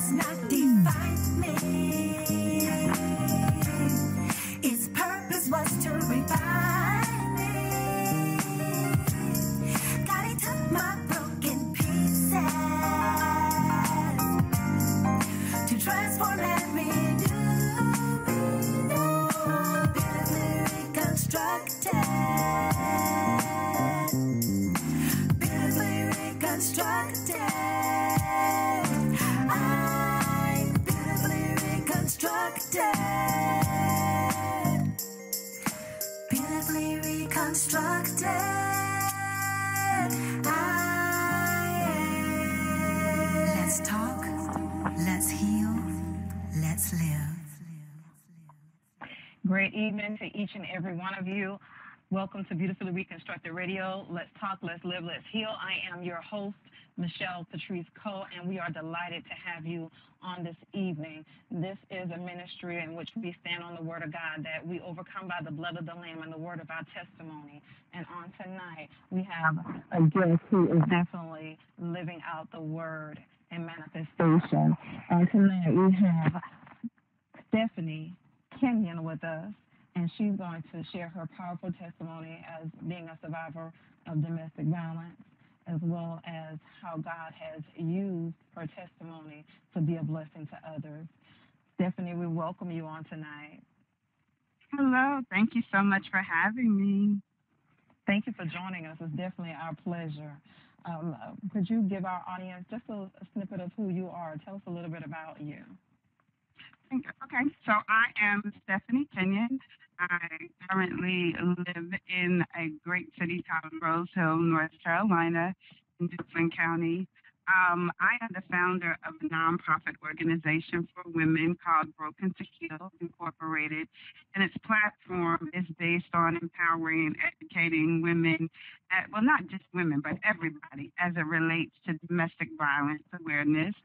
does not define me. Its purpose was to refine me. God, He took my broken pieces to transform and renew me. Now, beautifully reconstructed. Beautifully reconstructed. I'm beautifully reconstructed. Beautifully reconstructed. Let's talk, let's heal, let's live. Great evening to each and every one of you. Welcome to Beautifully Reconstructed Radio. Let's talk, let's live, let's heal. I am your host, Michelle Patrice Coe, and we are delighted to have you on this evening. This is a ministry in which we stand on the Word of God, that we overcome by the blood of the Lamb and the word of our testimony. And on tonight, we have a guest who is definitely living out the Word and manifestation. And tonight we have Stephanie Kenyon with us, and she's going to share her powerful testimony as being a survivor of domestic violence, as well as how God has used her testimony to be a blessing to others. Stephanie, we welcome you on tonight. Hello. Thank you so much for having me. Thank you for joining us. It's definitely our pleasure. Could you give our audience just a snippet of who you are? Tell us a little bit about you. Okay, so I am Stephanie Kenyon. I currently live in a great city called Rose Hill, North Carolina, in Dixon County. I am the founder of a nonprofit organization for women called Broken to Heal Incorporated, and its platform is based on empowering and educating women, well, not just women, but everybody, as it relates to domestic violence awareness.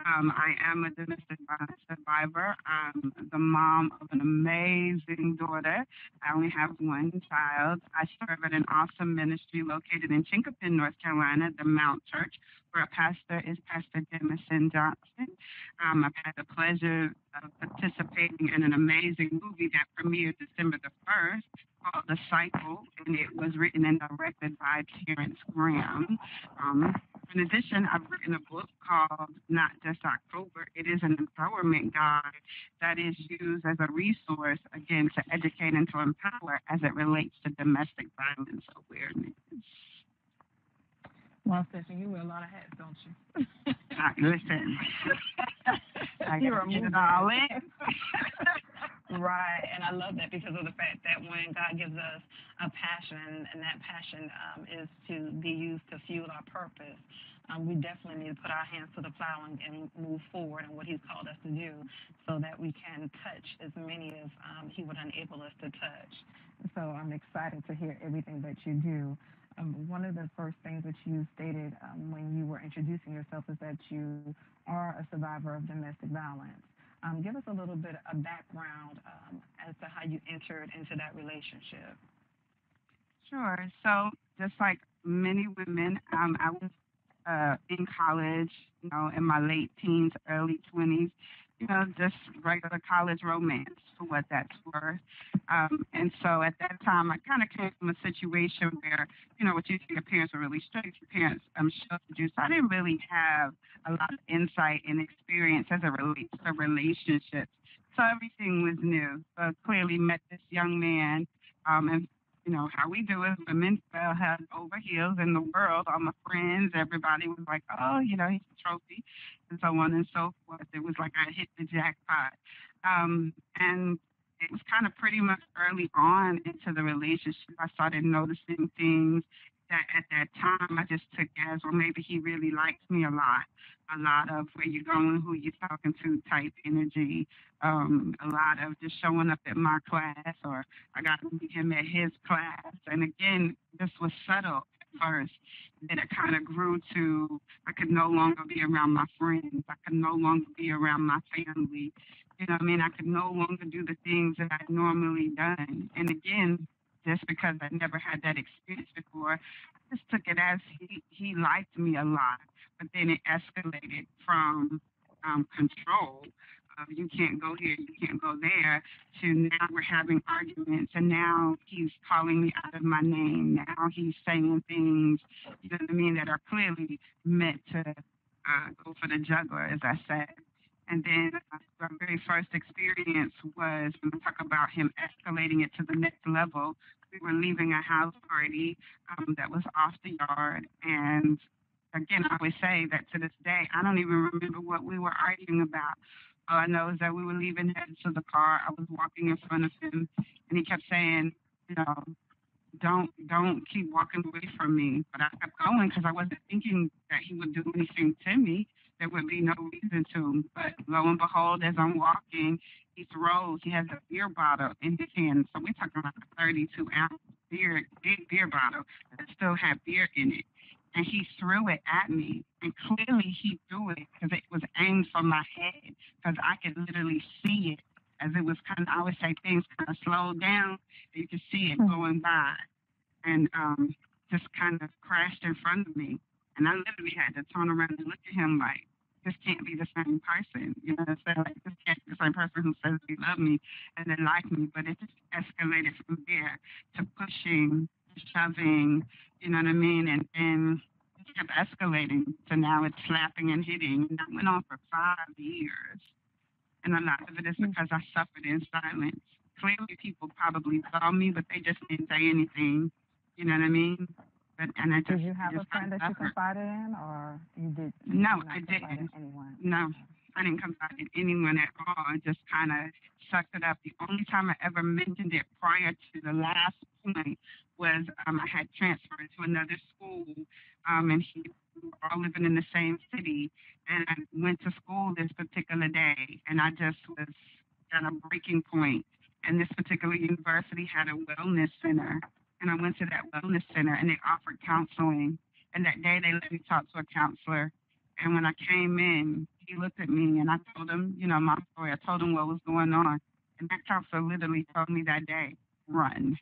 I am a domestic violence survivor. I'm the mom of an amazing daughter. I only have one child. I serve at an awesome ministry located in Chinkapin, North Carolina, the Mount Church, where a pastor is Pastor Jemison Johnson. I've had the pleasure of participating in an amazing movie that premiered December the 1st called The Cycle, and it was written and directed by Terrence Graham. In addition, I've written a book called Not Just October. It is an empowerment guide that is used as a resource, again, to educate and to empower as it relates to domestic violence awareness. Well, Stephanie, you wear a lot of hats, don't you? Listen, I You're gotta get it all in. Right, and I love that because of the fact that when God gives us a passion, and that passion is to be used to fuel our purpose, we definitely need to put our hands to the plow and move forward in what He's called us to do, so that we can touch as many as He would enable us to touch. So I'm excited to hear everything that you do. One of the first things that you stated when you were introducing yourself is that you are a survivor of domestic violence. Give us a little bit of background as to how you entered into that relationship. Sure. So just like many women, I was in college, in my late teens, early 20s, just regular college romance for what that's worth. And so at that time, I kind of came from a situation where, what you think your parents were really strict, your parents sheltered you. So I didn't really have a lot of insight and experience as it relates to relationships. So everything was new. So clearly met this young man, and how we do it, women fell head over heels in the world. All my friends, everybody was like, oh, he's a trophy, and so on and so forth. It was like I hit the jackpot. And it was kind of pretty much early on into the relationship. I started noticing things that at that time I just took as, well, maybe he really likes me a lot of where you're going, who you're talking to type energy, a lot of just showing up at my class, or I got to meet him at his class. And again, this was subtle at first. Then it kind of grew to I could no longer be around my friends. I could no longer be around my family. I could no longer do the things that I'd normally done. And again, just because I never had that experience before, I just took it as he liked me a lot. But then it escalated from control of you can't go here, you can't go there, to now we're having arguments, and now he's calling me out of my name. Now he's saying things, you know what I mean, that are clearly meant to go for the juggler, as I said. And then our very first experience was when we talk about him escalating it to the next level. We were leaving a house party that was off the yard. And again, I always say that to this day, I don't even remember what we were arguing about. All I know is that we were leaving, headed to the car. I was walking in front of him, and he kept saying, you know, don't keep walking away from me. But I kept going because I wasn't thinking that he would do anything to me. There would be no reason to. But lo and behold, as I'm walking, he has a beer bottle in his hand. So we're talking about a 32-ounce big beer bottle that still had beer in it. And he threw it at me. And clearly he threw it because it was aimed for my head, because I could literally see it as it was kind of, I would say things kind of slowed down. You could see it going by, and just kind of crashed in front of me. And I literally had to turn around and look at him like, this can't be the same person. You know what I'm saying? Like, this can't be the same person who says they love me and they like me. But it just escalated from there to pushing, shoving, you know what I mean? And it kept escalating. So now it's slapping and hitting. And that went on for 5 years. And a lot of it is because I suffered in silence. Clearly, people probably saw me, but they just didn't say anything. You know what I mean? And I just, did you have a friend that you confided in, or you did? No, I didn't. Anyone? No, I didn't confide in anyone at all. I just kind of sucked it up. The only time I ever mentioned it prior to the last point was I had transferred to another school, and we were all living in the same city. And I went to school this particular day, and I just was at a breaking point. And this particular university had a wellness center. And I went to that wellness center, and they offered counseling. And that day, they let me talk to a counselor. And when I came in, he looked at me, and I told him, you know, my story. I told him what was going on. And that counselor literally told me that day, run.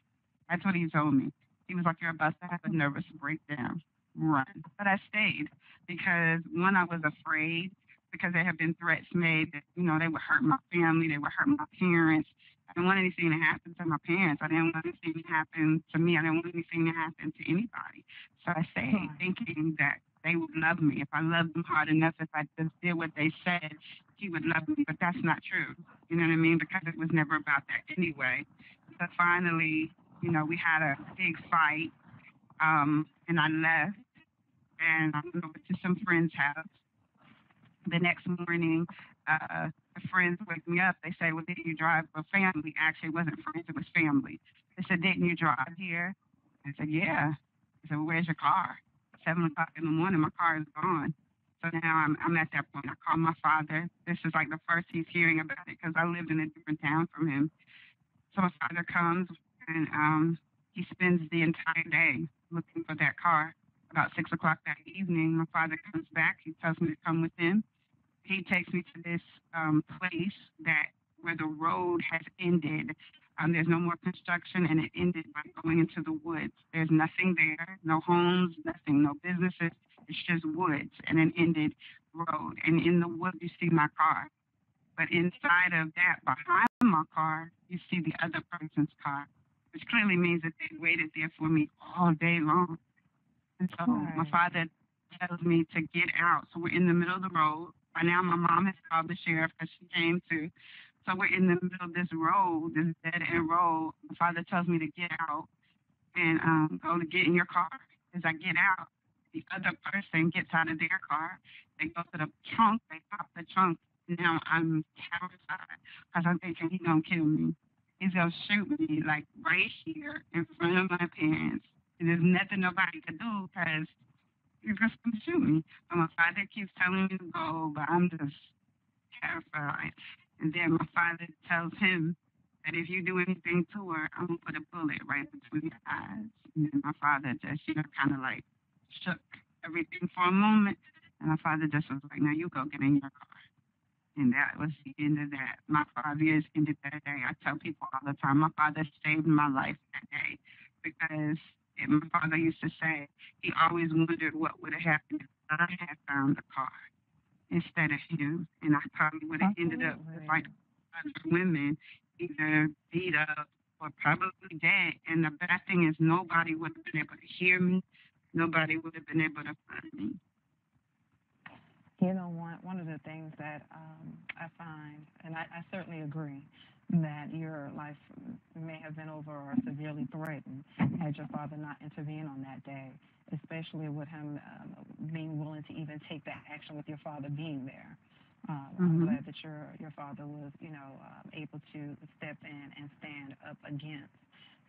That's what he told me. He was like, you're about to have a nervous breakdown. Run. But I stayed because, one, I was afraid because there had been threats made that, you know, they would hurt my family, they would hurt my parents. I didn't want anything to happen to my parents. I didn't want anything to happen to me. I didn't want anything to happen to anybody. So I stayed thinking that they would love me. If I loved them hard enough, if I just did what they said, he would love me. But that's not true. You know what I mean? Because it was never about that anyway. So finally, you know, we had a big fight, and I left, and I went over to some friend's house. The next morning, the friends wake me up. They say, well, didn't you drive with family? Actually, it wasn't friends, it was family. They said, didn't you drive here? I said, yeah. I said, well, where's your car? 7 o'clock in the morning, my car is gone. So now I'm at that point. I call my father. This is like the first he's hearing about it because I lived in a different town from him. So my father comes, and he spends the entire day looking for that car. About 6 o'clock that evening, my father comes back. He tells me to come with him. He takes me to this place where the road has ended. There's no more construction, and it ended by going into the woods. There's nothing there, no homes, nothing, no businesses. It's just woods and an ended road. And in the woods, you see my car. But inside of that, behind my car, you see the other person's car, which clearly means that they waited there for me all day long. And so my father tells me to get out. So we're in the middle of the road. By now, my mom has called the sheriff because she came too. So we're in the middle of this road, this dead-end road. My father tells me to get out and go to get in your car. As I get out, the other person gets out of their car. They go to the trunk. They pop the trunk. Now I'm terrified because I'm thinking he's going to kill me. He's going to shoot me, like, right here in front of my parents. And there's nothing nobody can do because he's just going to shoot me. But my father keeps telling me to go, but I'm just terrified. And then my father tells him that if you do anything to her, I'm going to put a bullet right between your eyes. And then my father just, you know, kind of like shook everything for a moment. And my father just was like, now you go get in your car. And that was the end of that. My 5 years ended that day. I tell people all the time, my father saved my life that day because my father used to say he always wondered what would have happened if I had found the car. instead of him. And I probably would have ended up with like other women, either beat up or probably dead. And the bad thing is nobody would have been able to hear me. Nobody would have been able to find me. You know, one of the things that I find, and I certainly agree, that your life may have been over or severely threatened had your father not intervened on that day, especially with him being willing to even take that action with your father being there. I'm Hmm. glad that your father was, able to step in and stand up against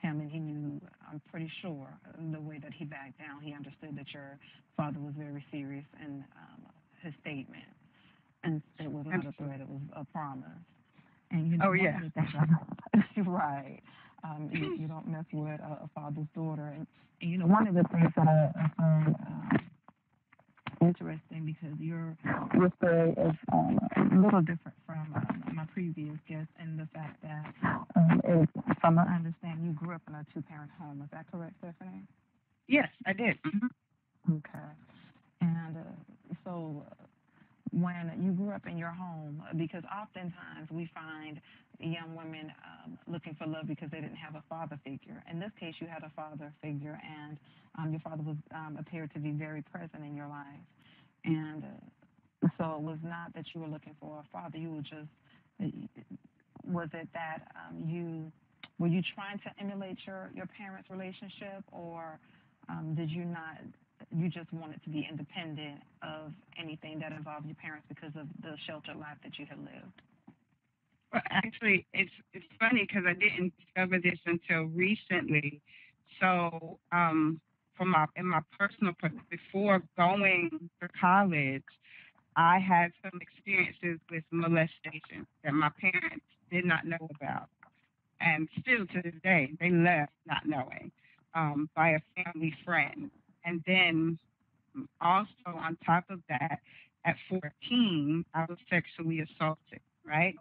him, and he knew. I'm pretty sure the way that he backed down, he understood that your father was very serious in his statement, and it was not a threat; it was a promise. And you know, Oh, one yeah. of the things you're right. You don't mess with a father's daughter, and you know, one of the things that I find interesting because your story is a little different from my previous guest in the fact that, from what I understand, you grew up in a two-parent home. Is that correct, Stephanie? Yes, I did. Hmm. Okay. And so when you grew up in your home, because oftentimes we find young women looking for love because they didn't have a father figure. In this case, you had a father figure, and your father was appeared to be very present in your life. And so it was not that you were looking for a father. You were just, uh, was it that you were you trying to emulate your parents' relationship, or did you not? You just wanted to be independent of anything that involved your parents because of the sheltered life that you had lived. Well, actually, it's funny because I didn't discover this until recently. So, from my in my personal before going to college, I had some experiences with molestation that my parents did not know about, and still to this day they left not knowing, by a family friend. And then also on top of that, at 14, I was sexually assaulted. Right,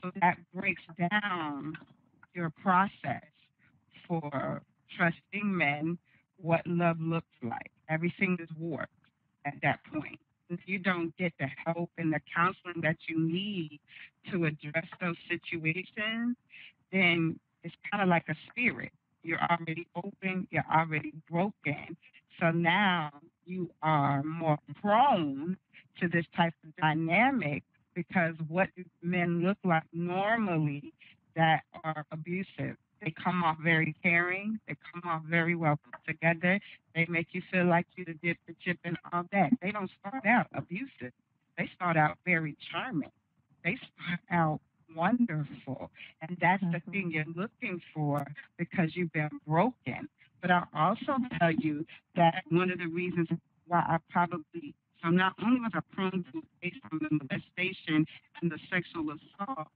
so that breaks down your process for trusting men, what love looks like. Everything is warped at that point. If you don't get the help and the counseling that you need to address those situations, then it's kind of like a spirit. You're already open, you're already broken. So now you are more prone to this type of dynamic because what do men look like normally that are abusive? They come off very caring, they come off very well put together, they make you feel like you the dip, the chip, and all that. They don't start out abusive. They start out very charming. They start out wonderful. And that's the thing Hmm. you're looking for because you've been broken. But I'll also tell you that one of the reasons why I probably, so not only was I prone to based on the molestation and the sexual assault,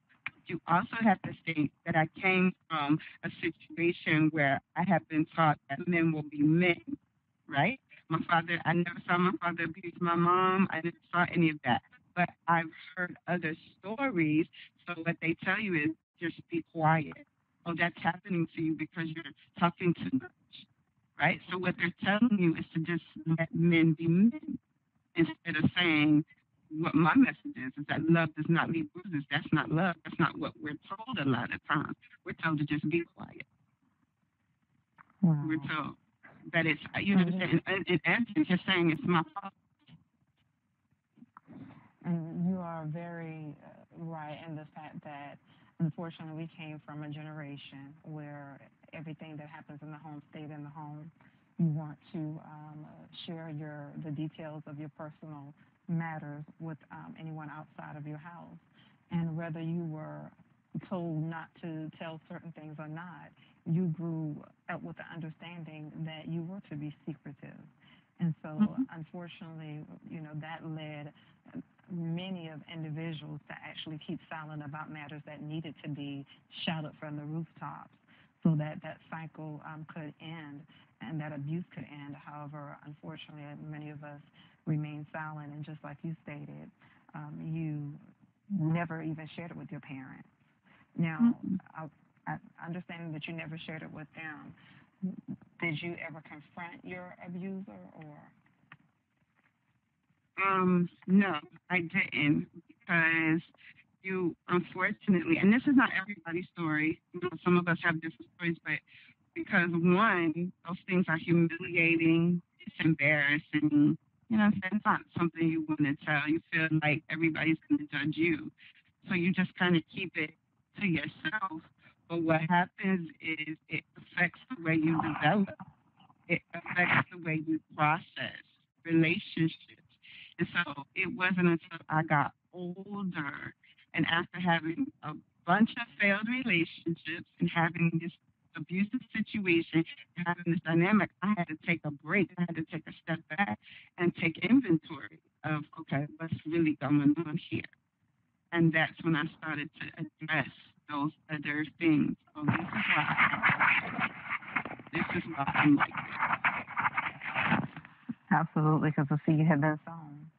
you also have to think that I came from a situation where I have been taught that men will be men, right? My father, I never saw my father abuse my mom. I never saw any of that. But I've heard other stories. So what they tell you is just be quiet. Oh, that's happening to you because you're talking too much, right? So what they're telling you is to just let men be men instead of saying what my message is that love does not leave bruises. That's not love. That's not what we're told a lot of times. We're told to just be quiet. We're Wow. told that it's, you know, And in essence, you're saying it's my fault. And you are very right in the fact that unfortunately we came from a generation where everything that happens in the home stayed in the home. You want to share the details of your personal matters with anyone outside of your house, and whether you were told not to tell certain things or not, you grew up with the understanding that you were to be secretive. And so, Mm-hmm. unfortunately, you know, that led many of individuals to actually keep silent about matters that needed to be shouted from the rooftops so that that cycle could end and that abuse could end. However, unfortunately, many of us remain silent. And just like you stated, you never even shared it with your parents. Now, Mm-hmm. I, I understand that you never shared it with them. Did you ever confront your abuser or? No, I didn't because you unfortunately, and this is not everybody's story. You know, some of us have different stories, but because one, those things are humiliating, it's embarrassing. You know, so it's not something you want to tell. You feel like everybody's going to judge you, so you just kind of keep it to yourself. But what happens is it affects the way you develop. It affects the way you process relationships. And so it wasn't until I got older and after having a bunch of failed relationships and having this abusive situation, having this dynamic, I had to take a break. I had to take a step back and take inventory of, okay, what's really going on here? And that's when I started to address those other things. Oh, this is why I act like this. This is why I'm like this. Absolutely, because the seed had been sown.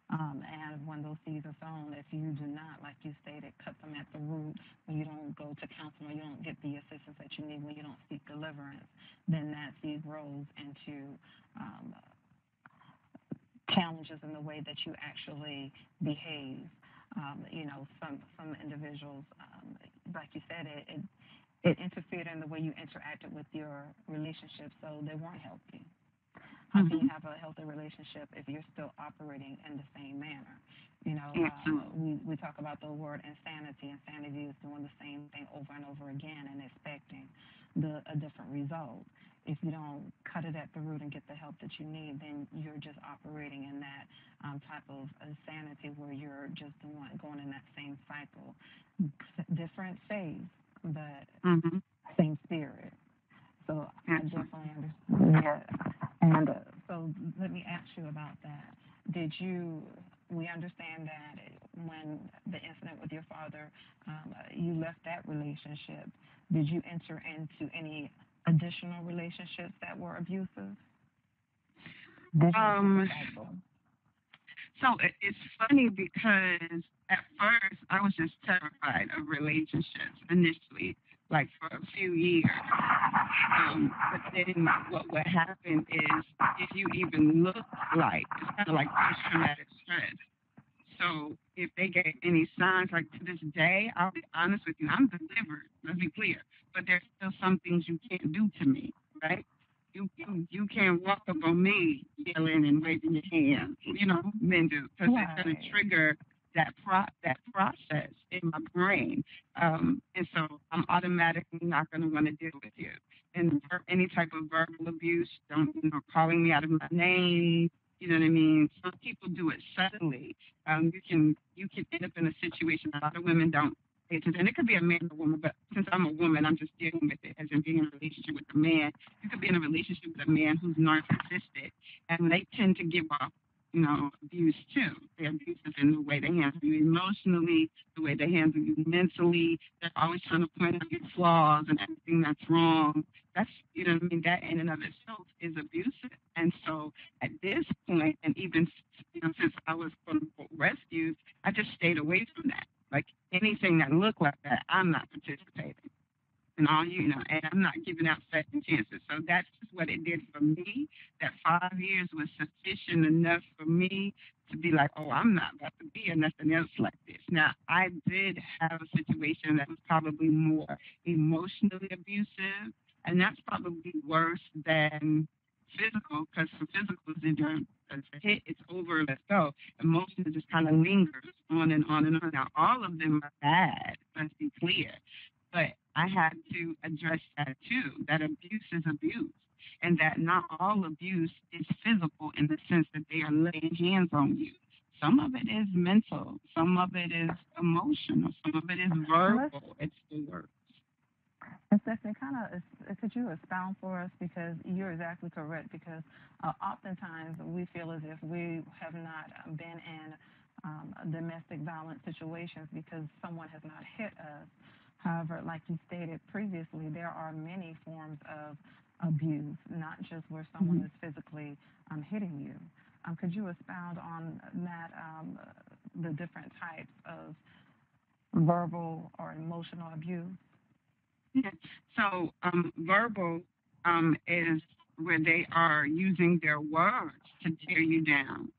And when those seeds are sown, if you do not, like you stated, cut them at the root, when you don't go to counseling, when you don't get the assistance that you need, when you don't seek deliverance, then that seed grows into um, challenges in the way that you actually behave. Some individuals, like you said, it interfered in the way you interacted with your relationship, so they weren't healthy. How can you Mm-hmm. have a healthy relationship if you're still operating in the same manner? Absolutely. We talk about the word insanity. Insanity is doing the same thing over and over again and expecting a different result. If you don't cut it at the root and get the help that you need, then you're just operating in that type of insanity where you're just going in that same cycle, different phase, but Mm-hmm. same spirit. So I Absolutely. definitely understand. Yeah. And so let me ask you about that. Did you, we understand that when the incident with your father, you left that relationship, did you enter into any additional relationships that were abusive? Did you repeat the Um, cycle? so it's funny because at first I was just terrified of relationships initially, like for a few years. But then what happened is if you even look like, it's kind of like post traumatic stress. So if they get any signs, like to this day, I'll be honest with you, I'm delivered. Let's be clear. But there's still some things you can't do to me, right? You can't walk up on me yelling and waving your hand, you know, men do, because it's going to Right. trigger that process in my brain, and so I'm automatically not going to want to deal with you. And any type of verbal abuse, don't calling me out of my name, you know what I mean? Some people do it subtly. You can end up in a situation a lot of women don't. And it could be a man or woman, but since I'm a woman, I'm just dealing with it as in being in a relationship with a man. You could be in a relationship with a man who's narcissistic, and they tend to give off, abuse too. They're abusive in the way they handle you emotionally, the way they handle you mentally. They're always trying to point out your flaws and everything that's wrong. That's, what I mean, that in and of itself is abusive. And so at this point, and even since I was quote unquote rescued, I just stayed away from that. Like anything that looked like that, I'm not participating. And and I'm not giving out second chances. So that's just what it did for me. That 5 years was sufficient enough for me to be like, oh, I'm not about to be in nothing else like this. Now, I did have a situation that was probably more emotionally abusive, and that's probably worse than physical, because for physical, it's a hit, it's over, let's go. Emotion just kind of lingers on and on and on. Now, all of them are bad, let's be clear, but I had to address that too. That abuse is abuse, and that not all abuse is physical in the sense that they are laying hands on you. Some of it is mental, some of it is emotional, some of it is And let's verbal. It's the words. And Stephanie, could you expound for us, because you're exactly correct. Because oftentimes we feel as if we have not been in domestic violence situations because someone has not hit us. However, like you stated previously, there are many forms of abuse, not just where someone Mhm. is physically hitting you. Could you expound on that, the different types of verbal or emotional abuse? Yeah. So verbal is where they are using their words to tear you down.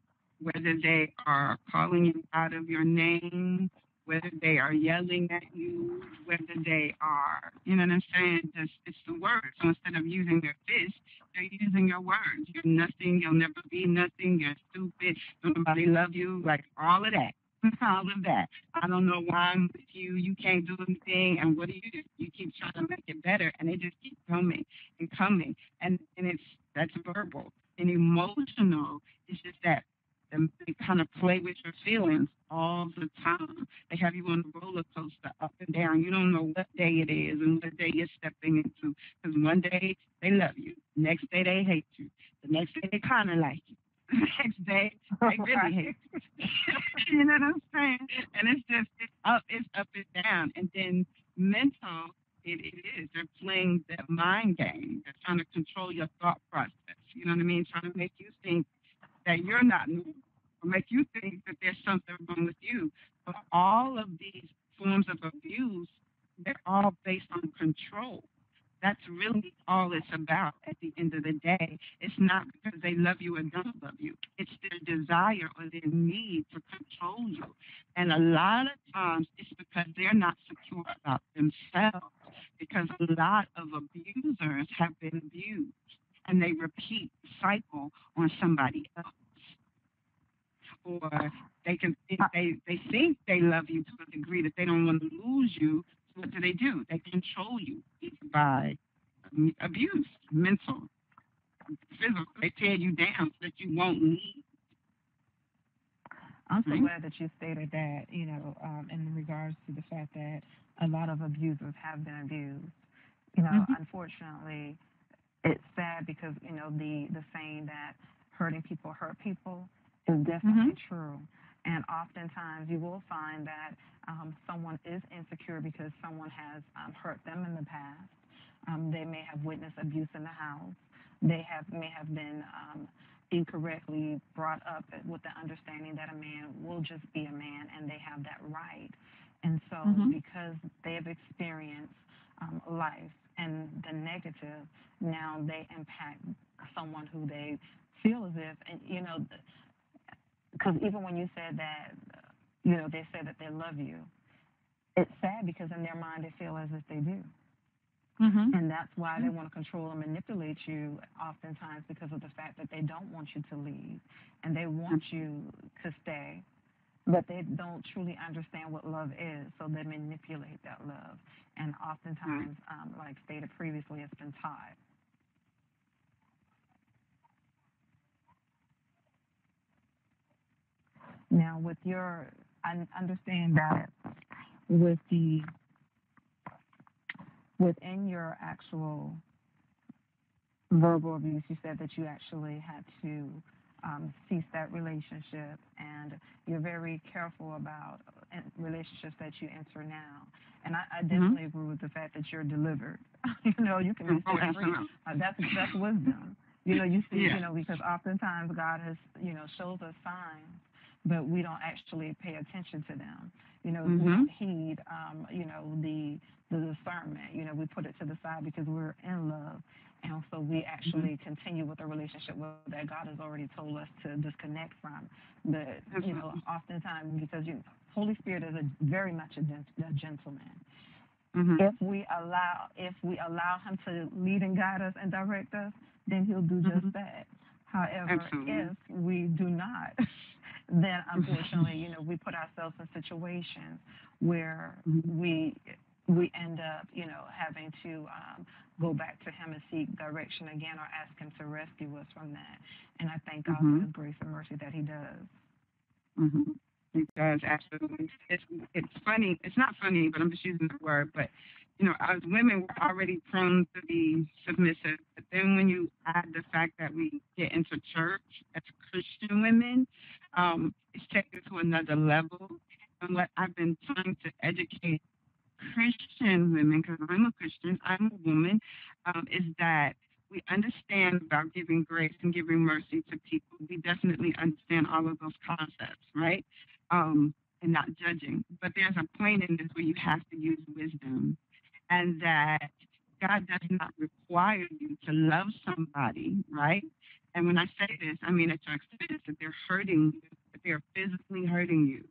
whether they are calling you out of your name, whether they are yelling at you, whether they are, you know what I'm saying? Just it's the words. So instead of using their fists, they're using your words. You're nothing. You'll never be nothing. You're stupid. Don't nobody love you. Like all of that. All of that. I don't know why I'm with you. You can't do anything. And what do? You keep trying to make it better, and they just keep coming and coming. And it's that's verbal and emotional. It's just that they kind of play with your feelings all the time. They have you on the roller coaster up and down. You don't know what day it is and what day you're stepping into. Because one day they love you, next day they hate you, the next day they kind of like you. The next day they really hate you. You know what I'm saying? And it's just it's up and down. And then mental, it is. They're playing that mind game. They're trying to control your thought process. You know what I mean? Trying to make you think that you're not normal or make you think that there's something wrong with you. But all of these forms of abuse, they're all based on control. That's really all it's about at the end of the day. It's not because they love you or don't love you. It's their desire or their need to control you. And a lot of times it's because they're not secure about themselves. Because a lot of abusers have been abused and they repeat the cycle on somebody else. Or they think they love you to a degree that they don't want to lose you. So what do? They control you by abuse, mental, physical. They tear you down so that you won't leave. I'm so glad that you stated that, in regards to the fact that a lot of abusers have been abused. Unfortunately, it's sad because, the saying that hurting people hurt people is definitely true. And oftentimes you will find that someone is insecure because someone has hurt them in the past. They may have witnessed abuse in the house. May have been incorrectly brought up with the understanding that a man will just be a man and they have that right. And so because they have experienced life and the negative, now they impact someone who they feel as if, and because even when you said that, they say that they love you, it's sad because in their mind they feel as if they do. And that's why they want to control and manipulate you oftentimes because of the fact that they don't want you to leave and they want you to stay, but they don't truly understand what love is, so they manipulate that love. And oftentimes, like stated previously, it's been taught. Now, I understand that with within your actual verbal abuse, you said that you actually had to cease that relationship, and you're very careful about relationships that you enter now. And I definitely agree with the fact that you're delivered. You can be set free. That's wisdom. You see, because oftentimes God has, shows us signs, but we don't actually pay attention to them. We don't heed, the discernment. We put it to the side because we're in love. And so we actually continue with a relationship that God has already told us to disconnect from. But, oftentimes because Holy Spirit is very much a gentleman. If we allow him to lead and guide us and direct us, then he'll do just that. However, if we do not, then unfortunately, we put ourselves in situations where we end up, having to go back to him and seek direction again or ask him to rescue us from that. And I thank God for his grace and mercy that he does. He does, absolutely. It's funny. It's not funny, but I'm just using the word. But, as women, we're already prone to be submissive. But then when you add the fact that we get into church as Christian women, it's taken to another level. And what I've been trying to educate Christian women, because I'm a Christian, I'm a woman, is that we understand about giving grace and giving mercy to people. We definitely understand all of those concepts, right? And not judging. But there's a point in this where you have to use wisdom, and that God does not require you to love somebody, right? And when I say this, I mean at your expense, that they're hurting you they're physically hurting you.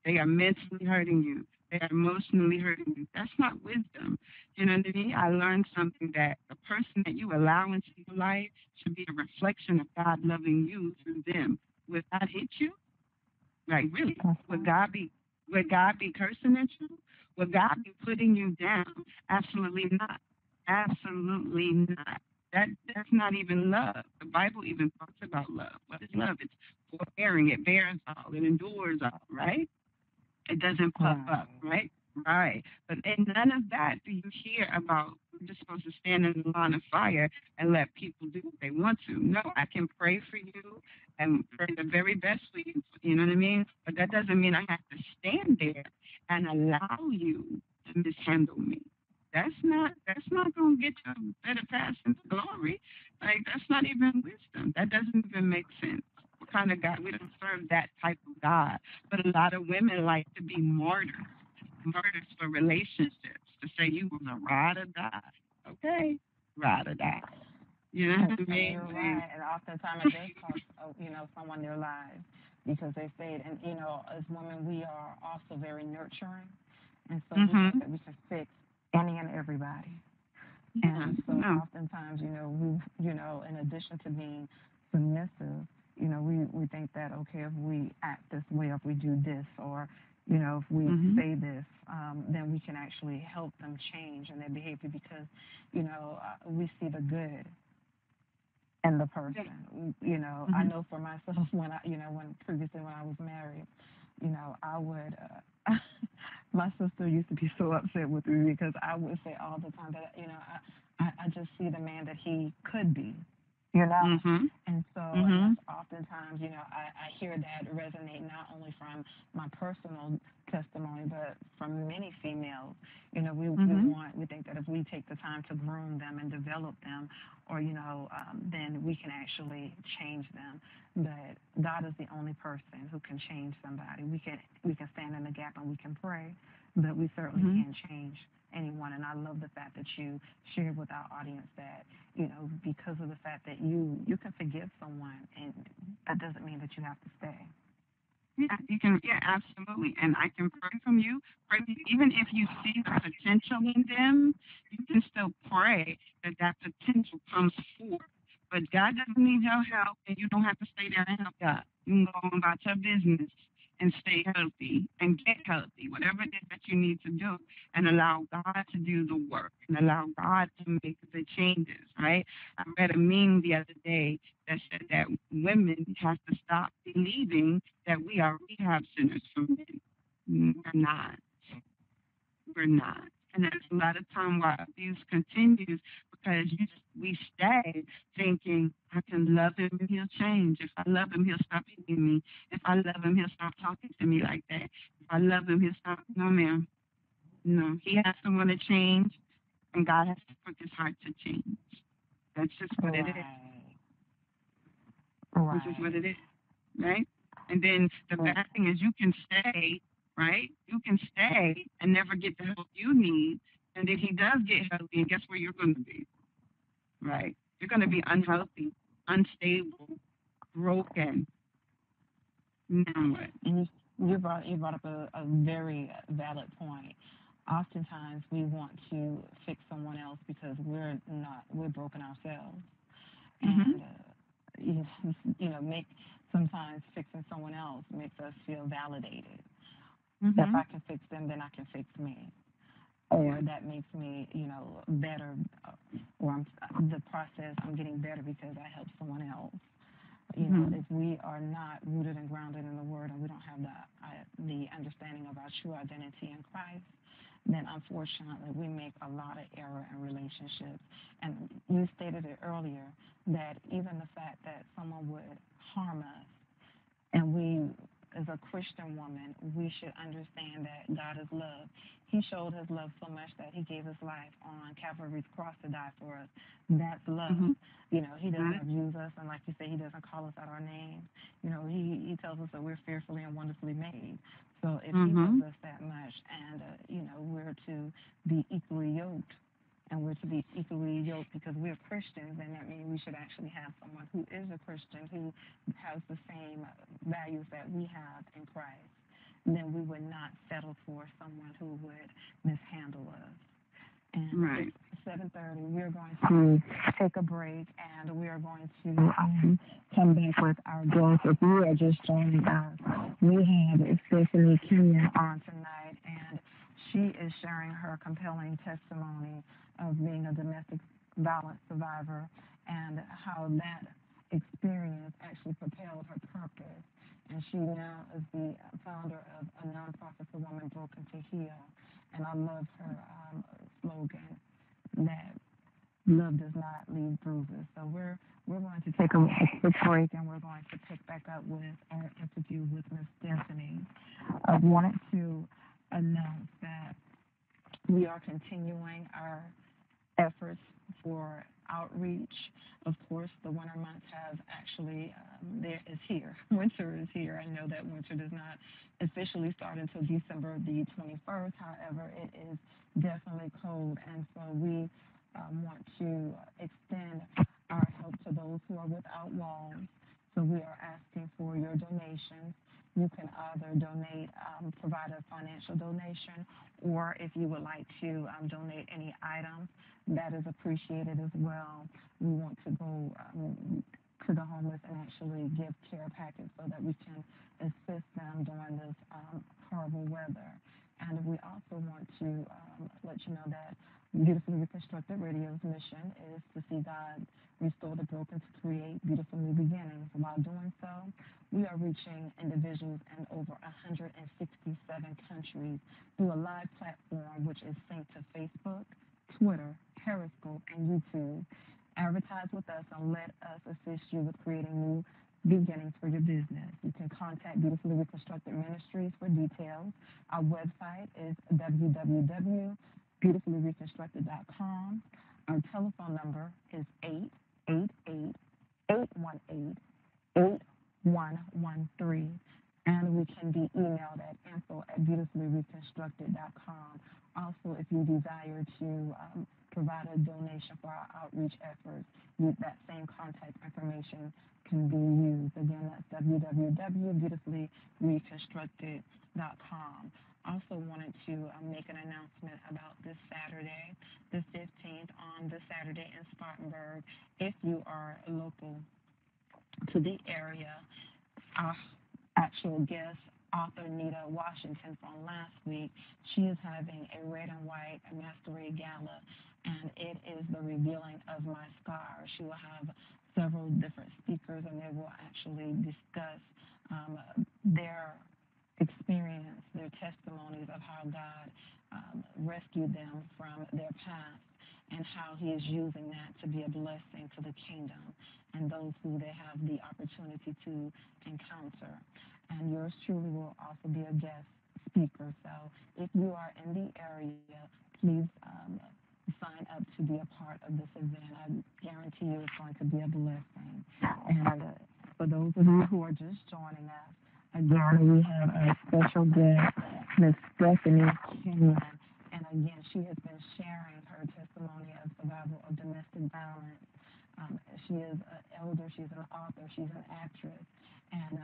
They are mentally hurting you. They are emotionally hurting you. That's not wisdom. You know what I mean? I learned something that the person that you allow into your life should be a reflection of God loving you through them. Would God hit you? Like really? Would God be would God be cursing at you? Would God be putting you down? Absolutely not. Absolutely not. That's not even love. The Bible even talks about love. What is love? It's forbearing. It bears all. It endures all. Right? It doesn't puff Right. up. Right? Right. But in none of that do you hear about we're just supposed to stand in the line of fire and let people do what they want to. No, I can pray for you and pray the very best for you. You know what I mean? But that doesn't mean I have to stand there and allow you to mishandle me. That's not gonna get you a better pass into glory. Like that's not even wisdom. That doesn't even make sense. What kind of God? We don't serve that type of God. But a lot of women like to be martyrs for relationships. To say you was a ride or die. Okay, ride or die. You know what I And mean? you're right. And oftentimes it does cost, someone their lives because they say it. And, as women, we are also very nurturing. And so we think Mhm. that we can fix any and everybody. Yeah. And so No. oftentimes, in addition to being submissive, we think that, okay, if we act this way, if we do this, or, if we Mhm. say this, then we can actually help them change in their behavior because, we see the good in the Yeah. person. I Mhm. know for myself when when previously when I was married, I would, my sister used to be so upset with me because I would say all the time that, I just see the man that he could be, you know? Mhm. And Mhm. that's oftentimes, I hear that resonate not only from my personal testimony, but from many females. Mhm. We think that if we take the time to groom them and develop them, or, then we can actually change them. But God is the only person who can change somebody. We can stand in the gap and we can pray, but we certainly Mhm. can't change anyone. And I love the fact that you shared with our audience that because of the fact that you can forgive someone, and that doesn't mean that you have to stay. Yeah, you can. Yeah, absolutely. And I can pray from you. Pray even if you see the potential in them, you can still pray that that potential comes forth. But God doesn't need your help, and you don't have to stay there and help God. You can go on about your business and stay healthy and get healthy, whatever it is that you need to do, and allow God to do the work and allow God to make the changes. Right? I read a meme the other day that said that women have to stop believing that we are rehab centers for men. We're not. We're not. And that's a lot of time why abuse continues because we stay thinking, I can love him and he'll change. If I love him, he'll stop hitting me. If I love him, he'll stop talking to me like that. If I love him, he'll stop. No, ma'am. No. He has to want to change, and God has to put his heart to change. That's just what it is. Right. This is what Right. it is. Right? And then the Mm. bad thing is you can stay, right? You can stay and never get the help you need. And then he does get healthy, and guess where you're going to be, right? You're going to be unhealthy, unstable, broken. Now what? You you brought up a very valid point. Oftentimes we want to fix someone else because we're broken ourselves, Mhm. and make sometimes fixing someone else makes us feel validated. If I Mhm. can fix them, then I can fix me, Yeah. or that makes me, better, or the process. I'm getting better because I helped someone else. Mhm. If we are not rooted and grounded in the Word, and we don't have the understanding of our true identity in Christ, then unfortunately we make a lot of error in relationships. And you stated it earlier that even the fact that someone would harm us, and we, as a Christian woman, we should understand that God is love. He showed his love so much that he gave his life on Calvary's cross to die for us. That's love. Mhm. He doesn't Right. abuse us, and like you say, he doesn't call us out our name. He tells us that we're fearfully and wonderfully made. So if he loves Mhm. us that much, and we're to be equally yoked, and we're to be equally yoked because we're Christians, and that means we should actually have someone who is a Christian who has the same values that we have in Christ. Then we would not settle for someone who would mishandle us. And Right. it's 7:30. We're going to take a break, and we are going to come back with our guest. If you are just joining us, we have Stephanie Kenyon on tonight, and she is sharing her compelling testimony of being a domestic violence survivor and how that experience actually propelled her purpose. And she now is the founder of a nonprofit for women broken to heal. And I love her slogan that love does not leave bruises. So we're going to take a quick break, and we're going to pick back up with our interview with Miss Stephanie. I wanted to announce that we are continuing our efforts for outreach. Of course, the winter months have actually there is here. Winter is here. I know that winter does not officially start until December the 21st. However, it is definitely cold, and so we want to extend our help to those who are without walls. So we are asking for your donations. You can either donate, provide a financial donation, or if you would like to donate any items, that is appreciated as well. We want to go to the homeless and actually give care packets so that we can assist them during this horrible weather. And we also want to let you know that Beautifully Reconstructed Radio's mission is to see God restore the broken to create beautiful new beginnings. While doing so, we are reaching individuals in over 167 countries through a live platform which is synced to Facebook, Twitter, Periscope, and YouTube. Advertise with us and let us assist you with creating new beginnings for your business. You can contact Beautifully Reconstructed Ministries for details. Our website is www.beautifullyreconstructed.com. Our telephone number is 888-818-8113. And we can be emailed at info@beautifullyreconstructed.com. Also, if you desire to provide a donation for our outreach efforts, that same contact information can be used. Again, that's www.beautifullyreconstructed.com. Also wanted to make an announcement about this Saturday, the 15th, on this Saturday in Spartanburg. If you are local to the area, our actual guest, author Nita Washington from last week, she is having a red and white masquerade gala, and it is the revealing of my scars. She will have several different speakers, and they will actually discuss their experience, their testimonies of how God rescued them from their past and how He is using that to be a blessing to the kingdom and those who they have the opportunity to encounter. And yours truly will also be a guest speaker. So if you are in the area, please sign up to be a part of this event. I guarantee you it's going to be a blessing. And for those of you who are just joining us, again, we have a special guest, Miss Stephanie Kenyon. And again, she has been sharing her testimony of survival of domestic violence. She is an elder, she's an author, she's an actress, and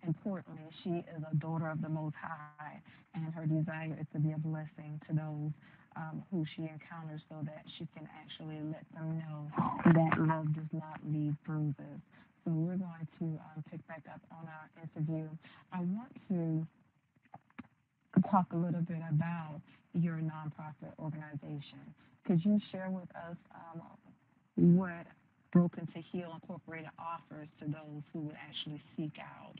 importantly, she is a daughter of the Most High, and her desire is to be a blessing to those who she encounters so that she can actually let them know that love does not leave bruises. So we're going to pick back up on our interview. I want to talk a little bit about your nonprofit organization. Could you share with us what Broken to Heal Incorporated offers to those who would actually seek out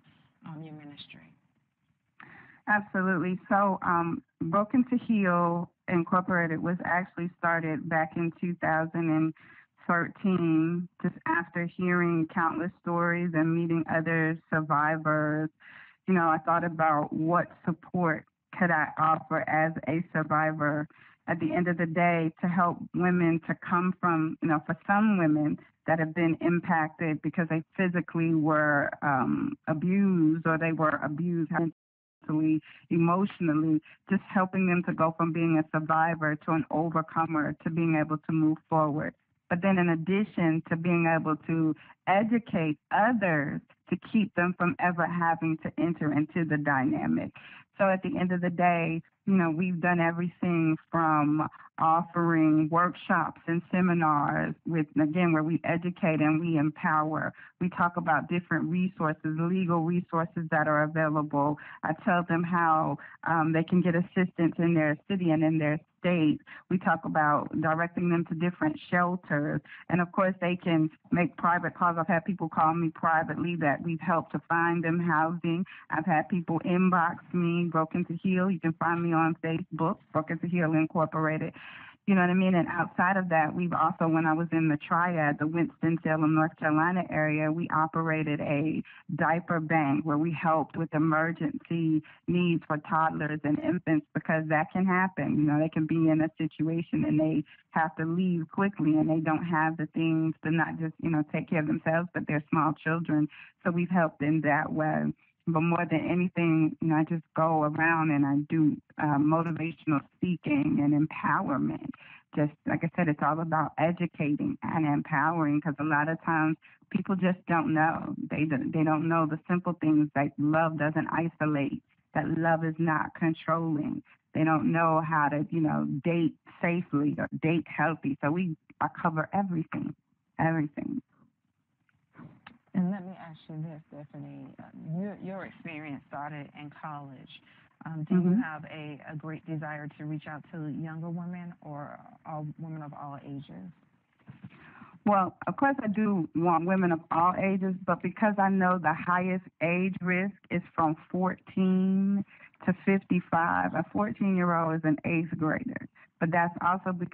your ministry? Absolutely. So, Broken to Heal Incorporated was actually started back in 2013, just after hearing countless stories and meeting other survivors. You know, I thought about what support could I offer as a survivor at the end of the day to help women to come from, for some women that have been impacted because they physically were abused or they were abused mentally, emotionally, just helping them to go from being a survivor to an overcomer to being able to move forward. But then in addition to being able to educate others to keep them from ever having to enter into the dynamic. So at the end of the day, we've done everything from offering workshops and seminars with, again, where we educate and we empower. We talk about different resources, legal resources that are available. I tell them how they can get assistance in their city and in their state. We talk about directing them to different shelters. And of course, they can make private calls. I've had people call me privately that we've helped to find them housing. I've had people inbox me, Broken to Heal. You can find me on Facebook, Broken to Heal Incorporated. You know what I mean? And outside of that, we've also, when I was in the Triad, the Winston-Salem, North Carolina area, we operated a diaper bank where we helped with emergency needs for toddlers and infants, because that can happen. They can be in a situation and they have to leave quickly and they don't have the things to not just, take care of themselves, but their small children. So we've helped in that way. But more than anything, I just go around and I do motivational speaking and empowerment. Just like I said, it's all about educating and empowering, because a lot of times people just don't know. They don't know the simple things, like love doesn't isolate, that love is not controlling. They don't know how to, date safely or date healthy. So I cover everything. And let me ask you this, Stephanie. Your experience started in college. Do you have a great desire to reach out to younger women or all women of all ages? Well, of course, I do want women of all ages, but because I know the highest age risk is from 14 to 55, a 14-year-old is an eighth grader. But that's also because